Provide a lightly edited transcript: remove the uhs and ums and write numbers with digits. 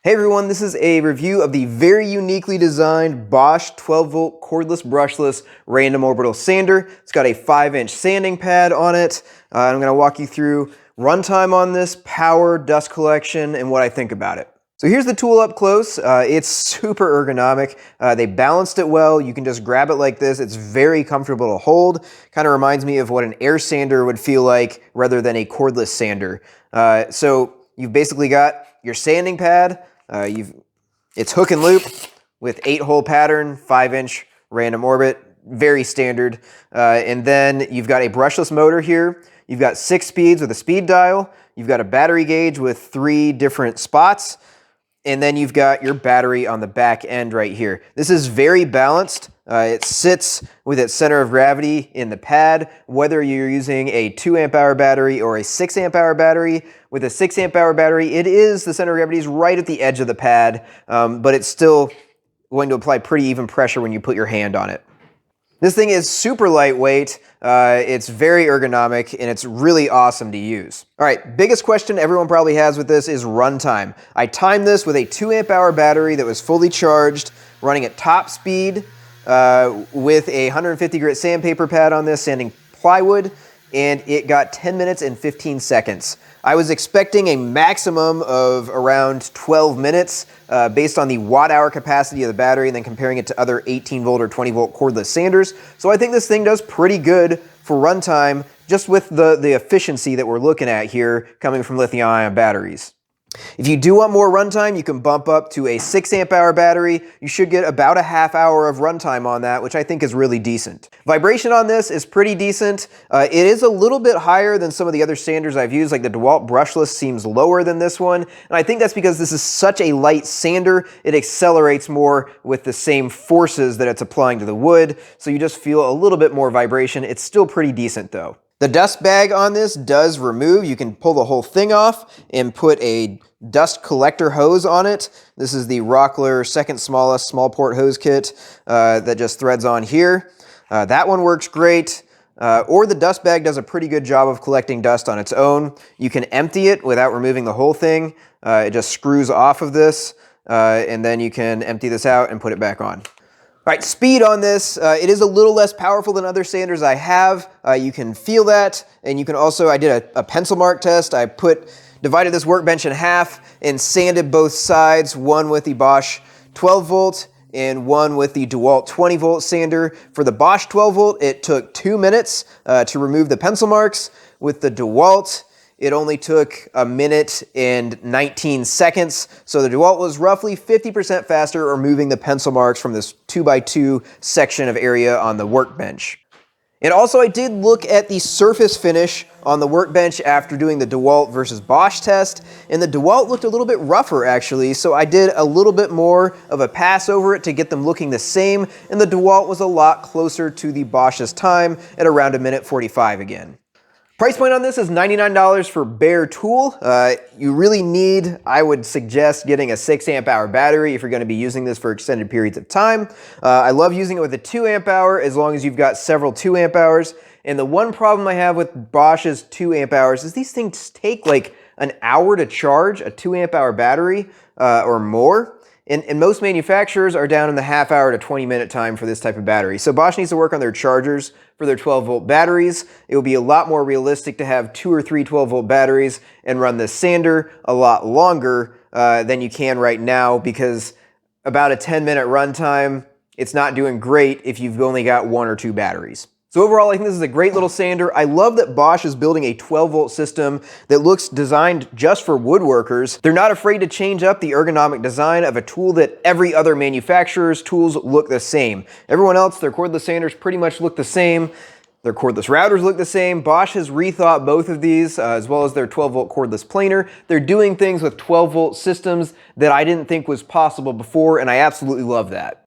Hey everyone, this is a review of the very uniquely designed Bosch 12V Cordless Brushless Random Orbital Sander. It's got a 5-inch sanding pad on it. I'm going to walk you through runtime on this, power, dust collection, and what I think about it. So here's the tool up close. It's super ergonomic. They balanced it well. You can just grab it like this. It's very comfortable to hold. Kind of reminds me of what an air sander would feel like rather than a cordless sander. So you've basically got your sanding pad. It's hook and loop with 8-hole pattern, 5-inch random orbit, very standard. And then you've got a brushless motor here. You've got 6 speeds with a speed dial. You've got a battery gauge with 3 different spots. And then you've got your battery on the back end right here. This is very balanced. It sits with its center of gravity in the pad, whether you're using a 2 amp hour battery or a 6 amp hour battery. With a 6 amp hour battery, the center of gravity is right at the edge of the pad, but it's still going to apply pretty even pressure when you put your hand on it. This thing is super lightweight, it's very ergonomic, and it's really awesome to use. All right, biggest question everyone probably has with this is runtime. I timed this with a 2 amp hour battery that was fully charged, running at top speed, with a 150 grit sandpaper pad on this, sanding plywood, and it got 10 minutes and 15 seconds. I was expecting a maximum of around 12 minutes based on the watt-hour capacity of the battery and then comparing it to other 18-volt or 20-volt cordless sanders. So I think this thing does pretty good for runtime just with the efficiency that we're looking at here coming from lithium-ion batteries. If you do want more runtime, you can bump up to a 6 amp hour battery. You should get about a half hour of runtime on that, which I think is really decent. Vibration on this is pretty decent. It is a little bit higher than some of the other sanders I've used, like the DeWalt Brushless seems lower than this one. And I think that's because this is such a light sander, it accelerates more with the same forces that it's applying to the wood. So you just feel a little bit more vibration. It's still pretty decent though. The dust bag on this does remove. You can pull the whole thing off and put a dust collector hose on it. This is the Rockler second smallest small port hose kit that just threads on here. That one works great. Or the dust bag does a pretty good job of collecting dust on its own. You can empty it without removing the whole thing. It just screws off of this and then you can empty this out and put it back on. All right, speed on this, it is a little less powerful than other sanders I have. You can feel that, and you can also, I did a pencil mark test. I divided this workbench in half and sanded both sides, one with the Bosch 12V and one with the DeWalt 20V sander. For the Bosch 12V, it took 2 minutes to remove the pencil marks. With the DeWalt, it only took 1 minute and 19 seconds. So the DeWalt was roughly 50% faster removing the pencil marks from this 2x2 section of area on the workbench. And also I did look at the surface finish on the workbench after doing the DeWalt versus Bosch test, and the DeWalt looked a little bit rougher actually, so I did a little bit more of a pass over it to get them looking the same, and the DeWalt was a lot closer to the Bosch's time at around 1 minute 45 again. Price point on this is $99 for bare tool. You really need, I would suggest getting a 6 amp hour battery if you're going to be using this for extended periods of time. I love using it with a 2 amp hour as long as you've got several 2 amp hours. And the one problem I have with Bosch's 2 amp hours is these things take like an hour to charge a 2 amp hour battery or more. And most manufacturers are down in the half hour to 20-minute time for this type of battery. So Bosch needs to work on their chargers for their 12-volt batteries. It will be a lot more realistic to have 2 or 3 12-volt batteries and run this sander a lot longer than you can right now, because about a 10-minute runtime, it's not doing great if you've only got 1 or 2 batteries. So overall, I think this is a great little sander. I love that Bosch is building a 12-volt system that looks designed just for woodworkers. They're not afraid to change up the ergonomic design of a tool that every other manufacturer's tools look the same. Everyone else, their cordless sanders pretty much look the same. Their cordless routers look the same. Bosch has rethought both of these, as well as their 12-volt cordless planer. They're doing things with 12-volt systems that I didn't think was possible before, and I absolutely love that.